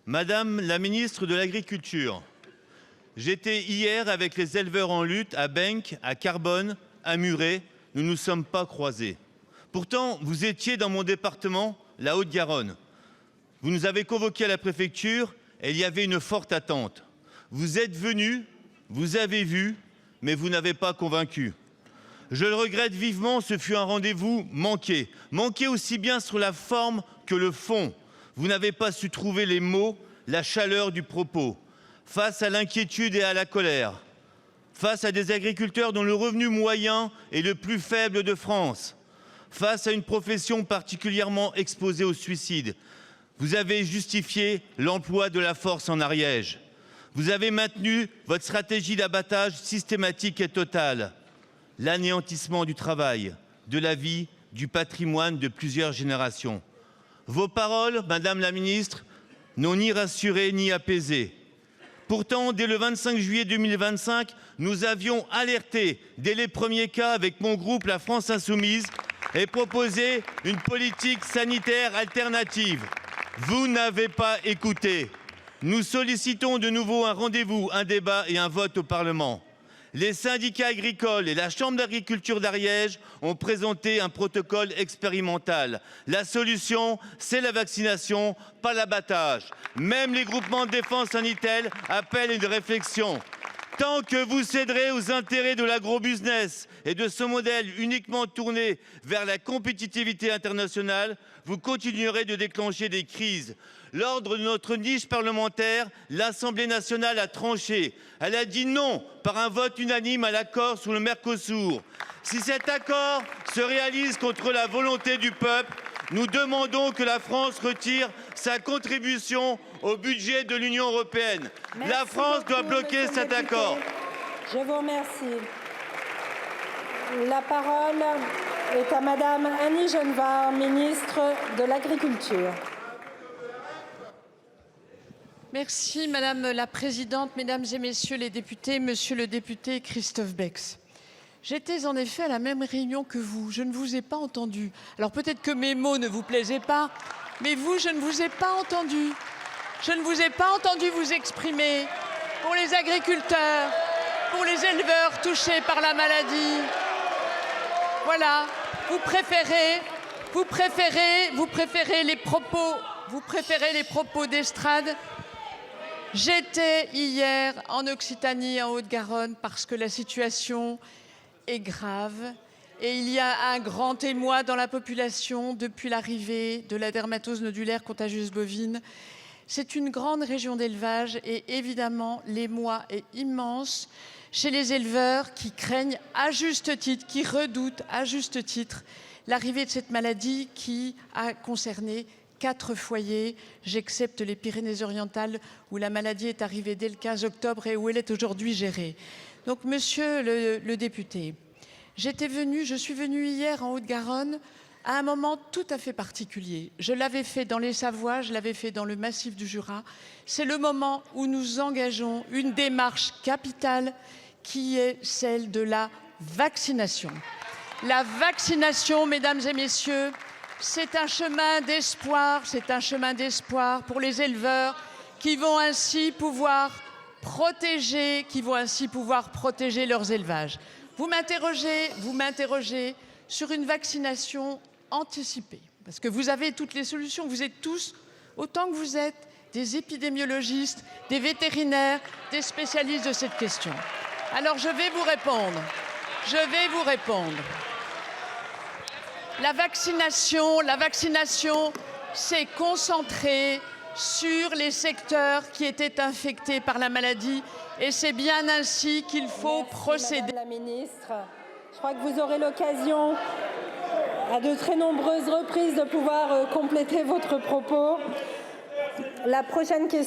Madame la ministre de l'Agriculture, j'étais hier avec les éleveurs en lutte à Benques, à Carbonne, à Muret. Nous ne nous sommes pas croisés. Pourtant, vous étiez dans mon département, la Haute-Garonne. Vous nous avez convoqués à la préfecture et il y avait une forte attente. Vous êtes venus, vous avez vu, mais vous n'avez pas convaincu. Je le regrette vivement, ce fut un rendez-vous manqué. Manqué aussi bien sur la forme que le fond. Vous n'avez pas su trouver les mots, la chaleur du propos. Face à l'inquiétude et à la colère, face à des agriculteurs dont le revenu moyen est le plus faible de France, face à une profession particulièrement exposée au suicide, vous avez justifié l'emploi de la force en Ariège. Vous avez maintenu votre stratégie d'abattage systématique et totale. L'anéantissement du travail, de la vie, du patrimoine de plusieurs générations. Vos paroles, Madame la Ministre, n'ont ni rassuré ni apaisé. Pourtant, dès le 25 juillet 2025, nous avions alerté dès les premiers cas avec mon groupe La France Insoumise et proposé une politique sanitaire alternative. Vous n'avez pas écouté. Nous sollicitons de nouveau un rendez-vous, un débat et un vote au Parlement. Les syndicats agricoles et la Chambre d'agriculture d'Ariège ont présenté un protocole expérimental. La solution, c'est la vaccination, pas l'abattage. Même les groupements de défense sanitaire appellent une réflexion. Tant que vous céderez aux intérêts de l'agro-business et de ce modèle uniquement tourné vers la compétitivité internationale, vous continuerez de déclencher des crises. Lors de notre niche parlementaire, l'Assemblée nationale a tranché. Elle a dit non par un vote unanime à l'accord sur le Mercosur. Si cet accord se réalise contre la volonté du peuple, nous demandons que la France retire sa contribution au budget de l'Union européenne. La France doit bloquer cet accord. Je vous remercie. La parole est à Madame Annie Genevard, ministre de l'Agriculture. Merci Madame la Présidente, Mesdames et Messieurs les députés, Monsieur le député Christophe Bex. J'étais en effet à la même réunion que vous. Je ne vous ai pas entendu. Alors peut-être que mes mots ne vous plaisaient pas, mais vous, je ne vous ai pas entendu. Je ne vous ai pas entendu vous exprimer pour les agriculteurs, pour les éleveurs touchés par la maladie. Voilà, vous préférez les propos d'estrade. J'étais hier en Occitanie, en Haute-Garonne, parce que la situation est grave et il y a un grand émoi dans la population depuis l'arrivée de la dermatose nodulaire contagieuse bovine. C'est une grande région d'élevage et évidemment l'émoi est immense chez les éleveurs qui craignent à juste titre, qui redoutent à juste titre l'arrivée de cette maladie qui a concerné 4 foyers. J'excepte les Pyrénées-Orientales où la maladie est arrivée dès le 15 octobre et où elle est aujourd'hui gérée. Donc, monsieur le député, je suis venue hier en Haute-Garonne à un moment tout à fait particulier. Je l'avais fait dans les Savoies, je l'avais fait dans le massif du Jura. C'est le moment où nous engageons une démarche capitale qui est celle de la vaccination. La vaccination, mesdames et messieurs, c'est un chemin d'espoir pour les éleveurs qui vont ainsi pouvoir protéger leurs élevages. Vous m'interrogez sur une vaccination anticipée, parce que vous avez toutes les solutions. Vous êtes tous, autant que vous êtes, des épidémiologistes, des vétérinaires, des spécialistes de cette question. Alors je vais vous répondre. La vaccination s'est concentrée sur les secteurs qui étaient infectés par la maladie et c'est bien ainsi qu'il faut procéder. Madame la ministre, je crois que vous aurez l'occasion à de très nombreuses reprises de pouvoir compléter votre propos. La prochaine question.